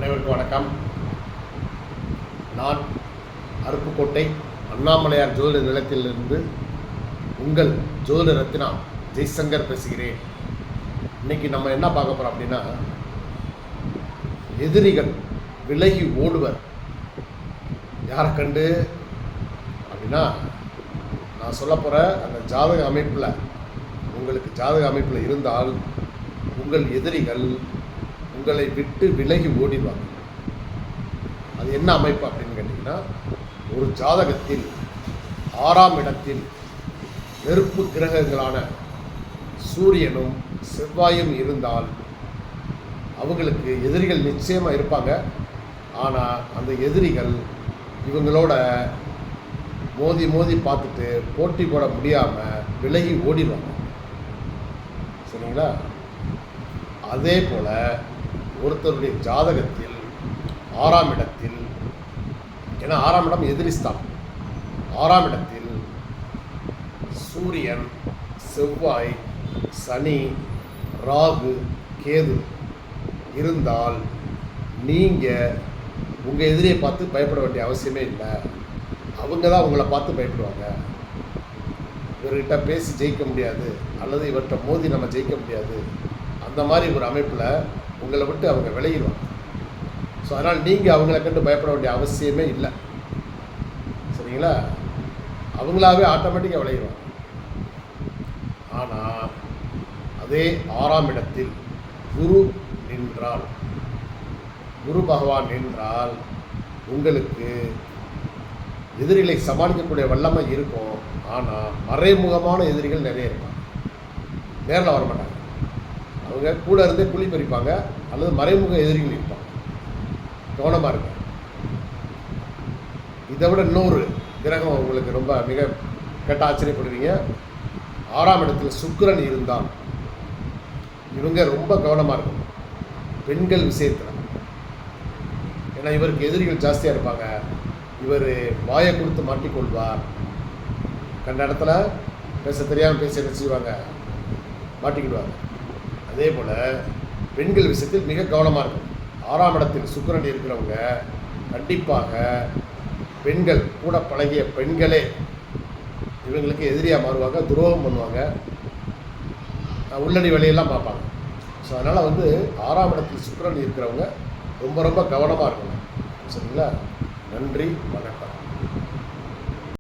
அனைவருக்கும் வணக்கம். நான் அருப்புக்கோட்டை அண்ணாமலையார் ஜோதிட நிலையத்திலிருந்து உங்கள் ஜோதிட ரத்னா ஜெய்சங்கர் பேசுகிறேன். இன்னைக்கு நம்ம என்ன பார்க்க போகிறோம் அப்படின்னா, எதிரிகள் விலகி ஓடுவர் யாரை கண்டு அப்படின்னா, நான் சொல்ல போகிற அந்த ஜாதக அமைப்பில் உங்களுக்கு ஜாதக அமைப்பில் இருந்தால் உங்கள் எதிரிகள் உங்களை விட்டு விலகி ஓடிடுவாங்க. அது என்ன அமைப்பு அப்படின்னு கேட்டிங்கன்னா, ஒரு ஜாதகத்தில் 6ஆம் இடத்தில் நெருப்பு கிரகங்களான சூரியனும் செவ்வாயும் இருந்தால் அவங்களுக்கு எதிரிகள் நிச்சயமாக இருப்பாங்க. ஆனால் அந்த எதிரிகள் இவங்களோட மோதி மோதி பார்த்துட்டு போட்டி போட முடியாமல் விலகி ஓடிடுவாங்க. சரிங்களா? அதே போல் ஒருத்தருடைய ஜாதகத்தில் 6ஆம் இடத்தில், ஏன்னா 6ஆம் இடம் எதிரிஸ்தான், 6ஆம் இடத்தில் சூரியன், செவ்வாய், சனி, ராகு, கேது இருந்தால் நீங்கள் உங்கள் எதிரியை பார்த்து பயப்பட வேண்டிய அவசியமே இல்லை. அவங்க தான் உங்களை பார்த்து பயப்படுவாங்க. இவர்கிட்ட பேசி ஜெயிக்க முடியாது, அல்லது இவர்கிட்ட மோதி நம்ம ஜெயிக்க முடியாது, அந்த மாதிரி ஒரு அமைப்பில் உங்களை விட்டு அவங்க விளையிடுவாங்க. ஸோ அதனால் நீங்கள் அவங்கள கண்டு பயப்பட வேண்டிய அவசியமே இல்லை. சரிங்களா? அவங்களாவே ஆட்டோமேட்டிக்காக விளையிடுவாங்க. ஆனால் அதே 6ஆம் இடத்தில் குரு நின்றால், குரு பகவான் நின்றால் உங்களுக்கு எதிரிகளை சமாளிக்கக்கூடிய வல்லமை இருக்கும். ஆனால் மறைமுகமான எதிரிகள் நிறைய இருப்பாங்க. நேரில் வரமாட்டாங்க, அவங்க கூட இருந்தே குழி பறிப்பாங்க, அல்லது மறைமுக எதிரிகள் இருப்பாங்க. கவனமாக இருக்கும். இதை விட இன்னொரு கிரகம் உங்களுக்கு ரொம்ப மிக கெட்ட ஆச்சரியப்படுவீங்க. 6ஆம் இடத்துல சுக்கிரன் இருந்தால் இவங்க ரொம்ப கவனமாக இருக்கும் பெண்கள் விஷயத்தில். ஏன்னா இவருக்கு எதிரிகள் ஜாஸ்தியாக இருப்பாங்க. இவர் வாயை கொடுத்து மாட்டிக்கொள்வார். கண்ட இடத்துல பேச தெரியாமல் பேச என்ன செய்வாங்க, மாட்டிக்கிடுவாங்க. அதே போல் பெண்கள் விஷயத்தில் மிக கவனமாக இருக்கும். 6ஆம் இடத்தில் சுக்கிரன் இருக்கிறவங்க கண்டிப்பாக பெண்கள், கூட பழகிய பெண்களே இவங்களுக்கு எதிரியாக மாறுவாங்க, துரோகம் பண்ணுவாங்க, உள்ளடி வேலையெல்லாம் பார்ப்பாங்க. ஸோ அதனால் 6ஆம் இடத்தில் சுக்கிரன் இருக்கிறவங்க ரொம்ப ரொம்ப கவனமாக இருக்கணும். சரிங்களா? நன்றி, வணக்கம்.